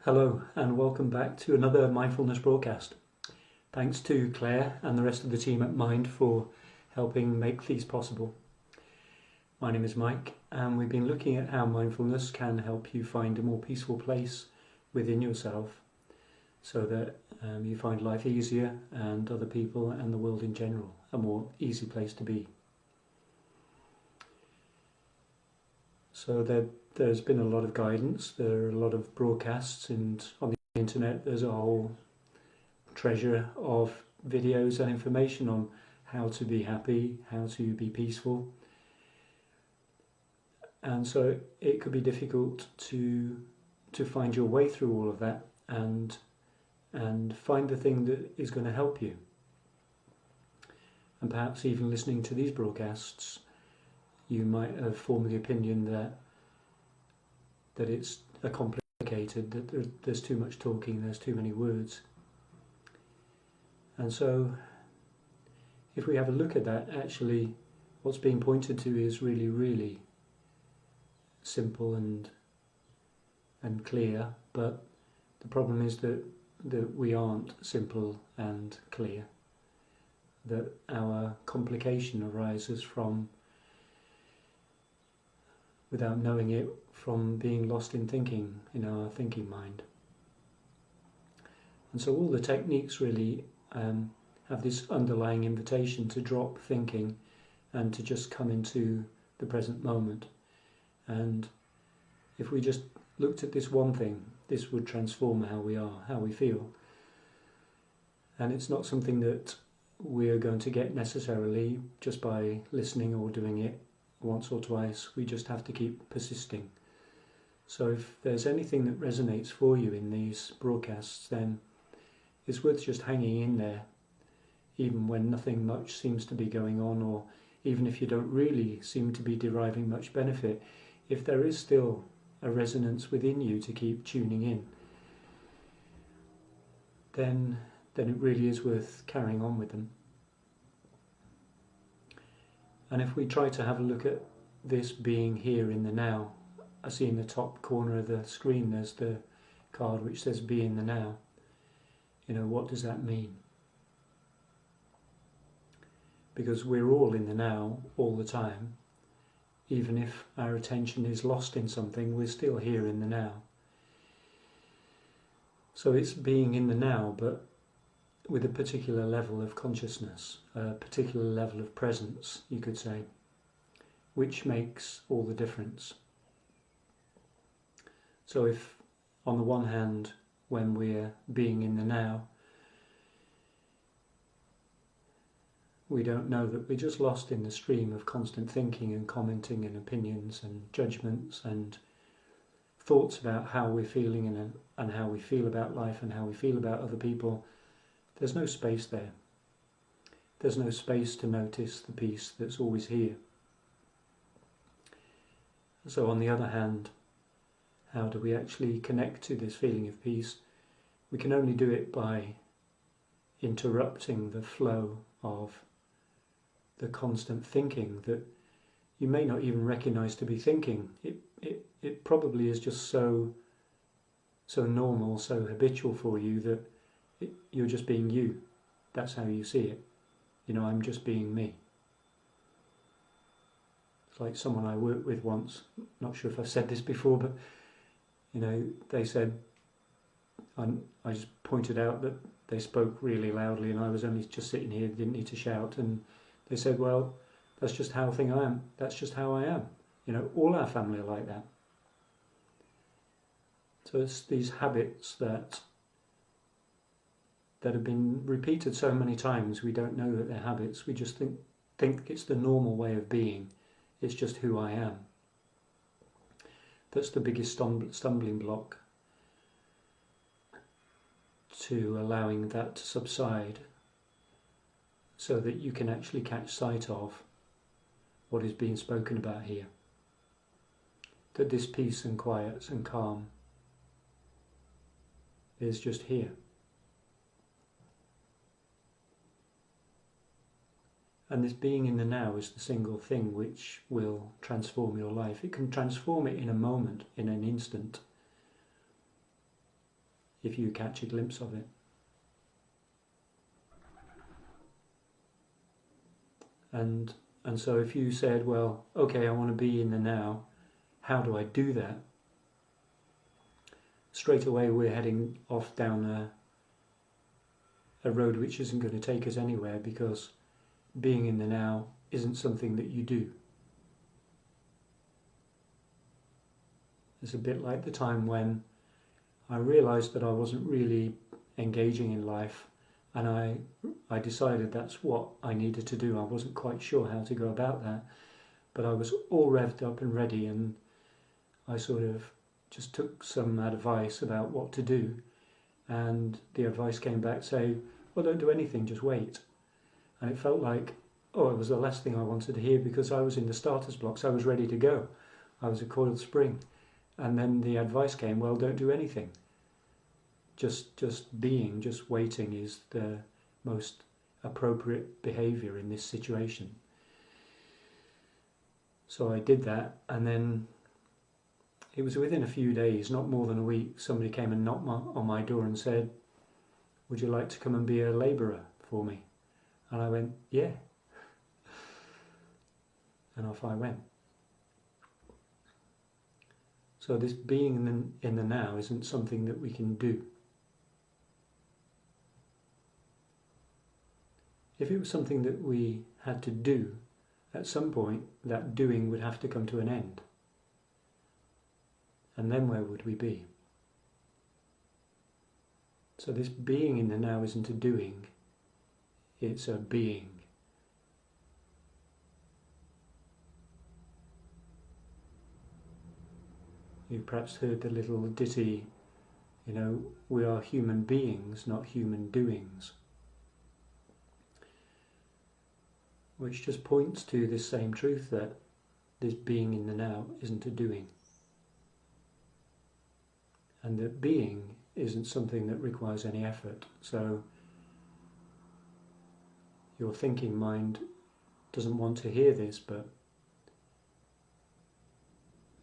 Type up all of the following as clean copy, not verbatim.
Hello and welcome back to another mindfulness broadcast. Thanks to Claire and the rest of the team at Mind for helping make these possible. My name is Mike and we've been looking at how mindfulness can help you find a more peaceful place within yourself so that you find life easier and other people and the world in general a more easy place to be. So there's been a lot of guidance, there are a lot of broadcasts, and on the internet there's a whole treasure of videos and information on how to be happy, how to be peaceful. And so it could be difficult to find your way through all of that and find the thing that is going to help you. And perhaps even listening to these broadcasts, you might have formed the opinion that it's complicated, that there's too much talking, there's too many words. And so if we have a look at that, actually what's being pointed to is really, really simple and clear, but the problem is that we aren't simple and clear, that our complication arises from, without knowing it, from being lost in thinking, in our thinking mind. And so all the techniques really have this underlying invitation to drop thinking and to just come into the present moment. And if we just looked at this one thing, this would transform how we are, how we feel. And it's not something that we're going to get necessarily just by listening or doing it once or twice. We just have to keep persisting. So if there's anything that resonates for you in these broadcasts, then it's worth just hanging in there, even when nothing much seems to be going on, or even if you don't really seem to be deriving much benefit. If there is still a resonance within you to keep tuning in, then it really is worth carrying on with them. And if we try to have a look at this being here in the now, I see in the top corner of the screen there's the card which says be in the now. What does that mean? Because we're all in the now all the time. Even if our attention is lost in something, we're still here in the now. So it's being in the now, but with a particular level of consciousness, a particular level of presence, you could say, which makes all the difference. So if, on the one hand, when we're being in the now, we don't know that we're just lost in the stream of constant thinking and commenting and opinions and judgments and thoughts about how we're feeling and how we feel about life and how we feel about other people, there's no space there. There's no space to notice the peace that's always here. So on the other hand, how do we actually connect to this feeling of peace? We can only do it by interrupting the flow of the constant thinking that you may not even recognize to be thinking. It probably is just so normal, so habitual for you that you're just being you. That's how you see it. I'm just being me. It's like someone I worked with once, not sure if I've said this before, but they said, I just pointed out that they spoke really loudly and I was only just sitting here, didn't need to shout, and they said, well, that's just how I am. That's just how I am. All our family are like that. So it's these habits that have been repeated so many times, we don't know that they're habits. We just think it's the normal way of being. It's just who I am. That's the biggest stumbling block to allowing that to subside, so that you can actually catch sight of what is being spoken about here. That this peace and quiet and calm is just here. And this being in the now is the single thing which will transform your life. It can transform it in a moment, in an instant. if you catch a glimpse of it. And so if you said, well, okay, I want to be in the now, how do I do that? Straight away we're heading off down a road which isn't going to take us anywhere, because being in the now isn't something that you do. It's a bit like the time when I realised that I wasn't really engaging in life, and I decided that's what I needed to do. I wasn't quite sure how to go about that, but I was all revved up and ready, and I sort of just took some advice about what to do, and the advice came back saying, well, don't do anything, just wait. And it felt like, oh, it was the last thing I wanted to hear, because I was in the starter's blocks, I was ready to go. I was a coiled spring. And then the advice came, well, don't do anything. Just being, just waiting is the most appropriate behaviour in this situation. So I did that, and then it was within a few days, not more than a week, somebody came and knocked on my door and said, would you like to come and be a labourer for me? And I went, yeah. And off I went. So this being in the now isn't something that we can do. If it was something that we had to do, at some point that doing would have to come to an end. And then where would we be? So this being in the now isn't a doing, it's a being. You've perhaps heard the little ditty, you know, we are human beings, not human doings. Which just points to this same truth, that this being in the now isn't a doing. And that being isn't something that requires any effort. So your thinking mind doesn't want to hear this, but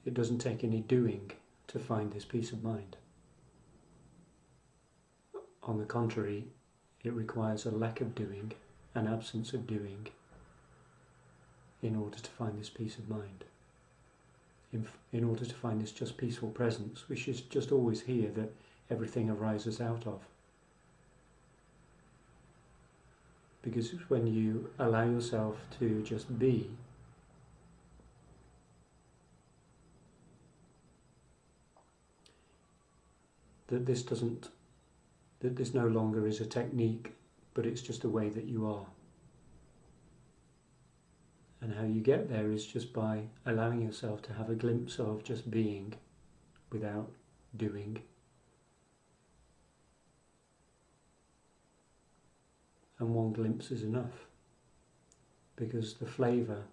it doesn't take any doing to find this peace of mind. On the contrary, it requires a lack of doing, an absence of doing, in order to find this peace of mind. In order to find this just peaceful presence, which is just always here, that everything arises out of. Because when you allow yourself to just be, that this no longer is a technique, but it's just a way that you are. And how you get there is just by allowing yourself to have a glimpse of just being without doing. And one glimpse is enough, because the flavour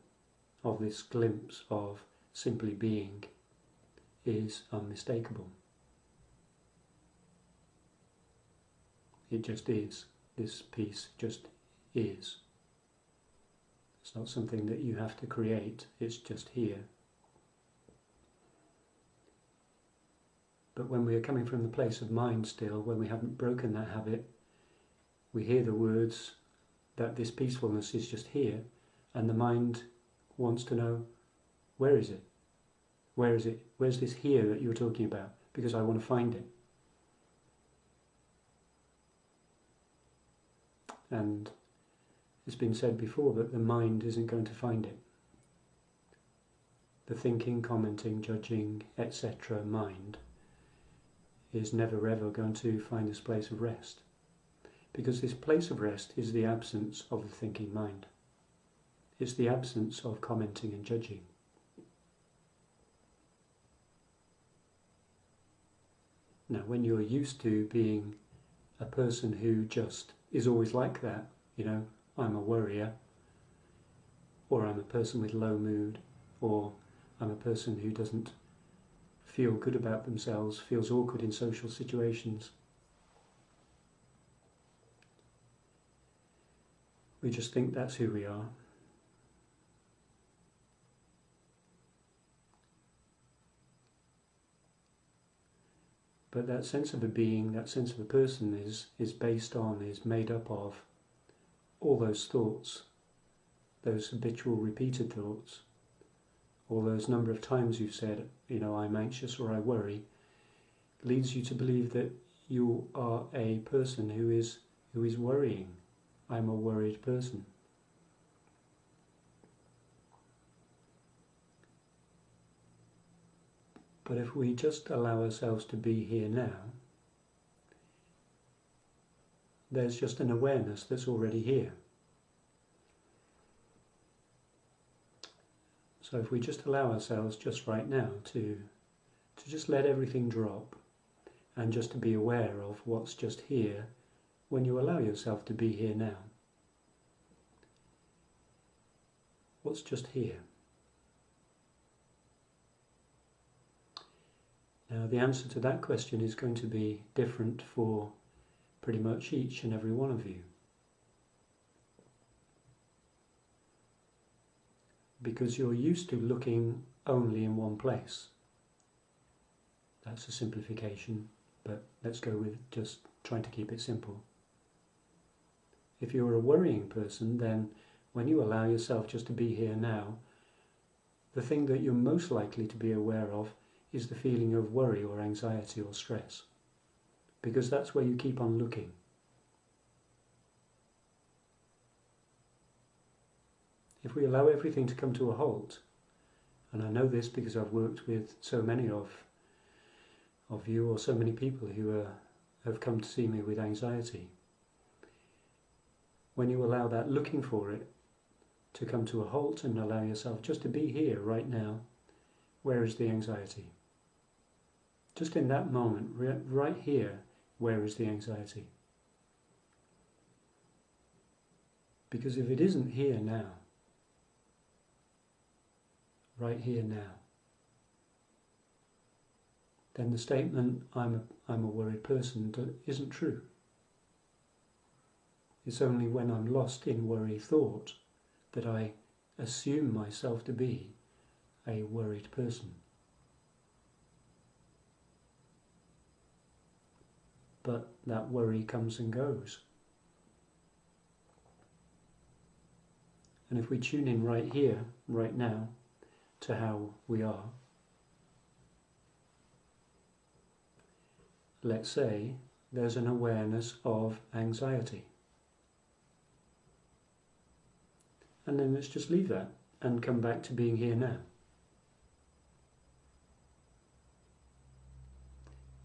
of this glimpse of simply being is unmistakable. It just is. This piece just is. It's not something that you have to create, it's just here. But when we are coming from the place of mind still, when we haven't broken that habit, we hear the words that this peacefulness is just here, and the mind wants to know, where is it? Where is it? Where's this here that you're talking about? Because I want to find it. And it's been said before that the mind isn't going to find it. The thinking, commenting, judging, etc. mind is never ever going to find this place of rest. Because this place of rest is the absence of the thinking mind. It's the absence of commenting and judging. Now, when you're used to being a person who just is always like that, you know, I'm a worrier, or I'm a person with low mood, or I'm a person who doesn't feel good about themselves, feels awkward in social situations. We just think that's who we are. But that sense of a being, that sense of a person is based on, is made up of all those thoughts, those habitual repeated thoughts, all those number of times you've said, I'm anxious or I worry, leads you to believe that you are a person who is worrying. I'm a worried person. But if we just allow ourselves to be here now, there's just an awareness that's already here. So if we just allow ourselves just right now to just let everything drop and just to be aware of what's just here when you allow yourself to be here now. What's just here? Now the answer to that question is going to be different for pretty much each and every one of you. Because you're used to looking only in one place. That's a simplification, but let's go with just trying to keep it simple. If you're a worrying person, then when you allow yourself just to be here now, the thing that you're most likely to be aware of is the feeling of worry or anxiety or stress, because that's where you keep on looking. If we allow everything to come to a halt, and I know this because I've worked with so many of you, or so many people who have come to see me with anxiety, when you allow that looking for it to come to a halt and allow yourself just to be here right now, where is the anxiety? Just in that moment, right here, where is the anxiety? Because if it isn't here now, right here now, then the statement, I'm a worried person, isn't true. It's only when I'm lost in worry thought that I assume myself to be a worried person. But that worry comes and goes. And if we tune in right here, right now, to how we are, let's say there's an awareness of anxiety. And then let's just leave that and come back to being here now.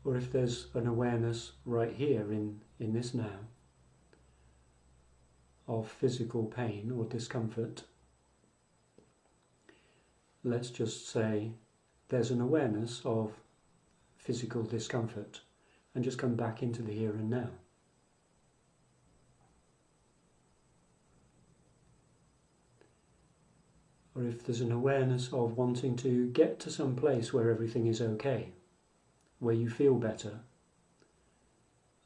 Or if there's an awareness right here in this now of physical pain or discomfort, let's just say there's an awareness of physical discomfort and just come back into the here and now. Or if there's an awareness of wanting to get to some place where everything is okay, where you feel better,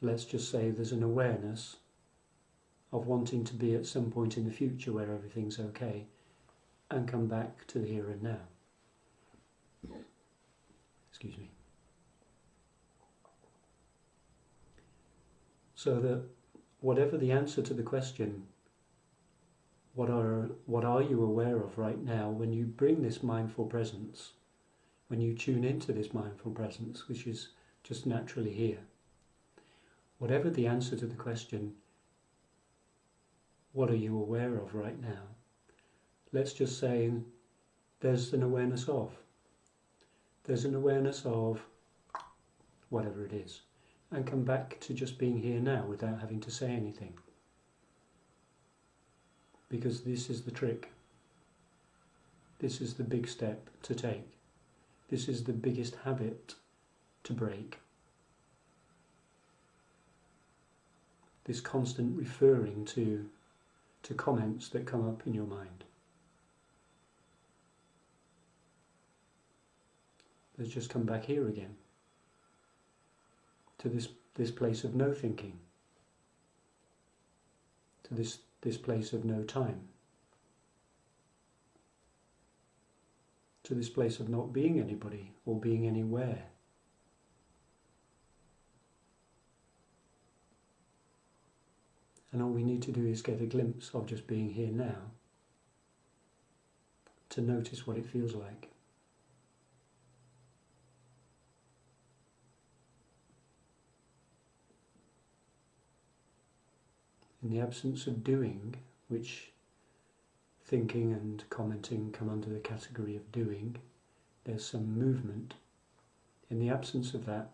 let's just say there's an awareness of wanting to be at some point in the future where everything's okay, and come back to the here and now. Excuse me. So that whatever the answer to the question, what are you aware of right now, when you bring this mindful presence, when you tune into this mindful presence, which is just naturally here, whatever the answer to the question, what are you aware of right now? Let's just say there's an awareness of. There's an awareness of whatever it is. And come back to just being here now without having to say anything. Because this is the trick. This is the big step to take. This is the biggest habit to break. This constant referring to comments that come up in your mind. Let's just come back here again, to this place of no thinking, to this place of no time, to this place of not being anybody or being anywhere. And all we need to do is get a glimpse of just being here now to notice what it feels like. In the absence of doing, which thinking and commenting come under the category of doing, there's some movement. In the absence of that,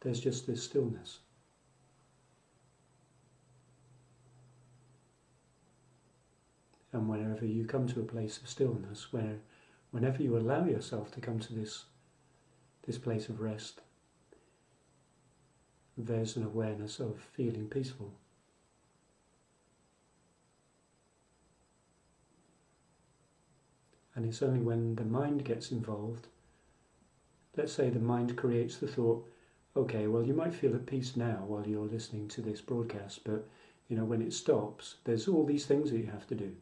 there's just this stillness. And whenever you come to a place of stillness, whenever you allow yourself to come to this place of rest, there's an awareness of feeling peaceful. And it's only when the mind gets involved, let's say the mind creates the thought, okay, well, you might feel at peace now while you're listening to this broadcast, but when it stops, there's all these things that you have to do.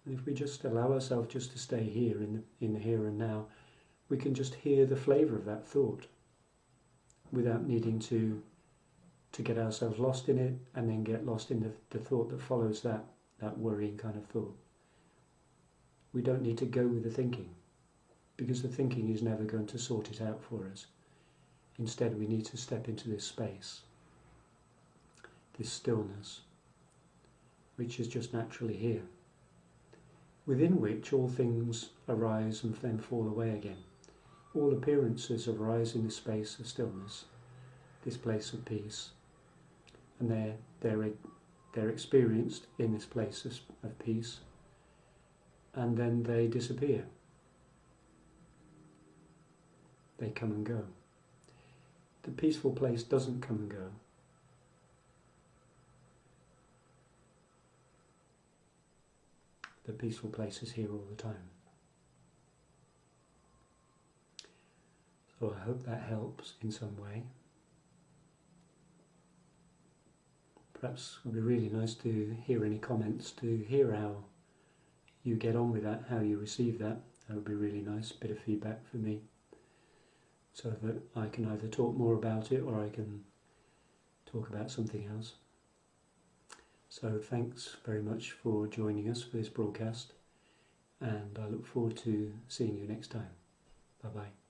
And if we just allow ourselves just to stay here in the here and now, we can just hear the flavour of that thought without needing to get ourselves lost in it and then get lost in the thought that follows that worrying kind of thought. We don't need to go with the thinking, because the thinking is never going to sort it out for us. Instead, we need to step into this space, this stillness, which is just naturally here, within which all things arise and then fall away again. All appearances arise in this space of stillness, this place of peace, and they're experienced in this place of peace, and then they disappear. They come and go. The peaceful place doesn't come and go. The peaceful place is here all the time. So I hope that helps in some way. Perhaps it would be really nice to hear any comments, to hear how you get on with that, how you receive that. That would be really nice, bit of feedback for me, so that I can either talk more about it or I can talk about something else. So thanks very much for joining us for this broadcast, and I look forward to seeing you next time. Bye bye.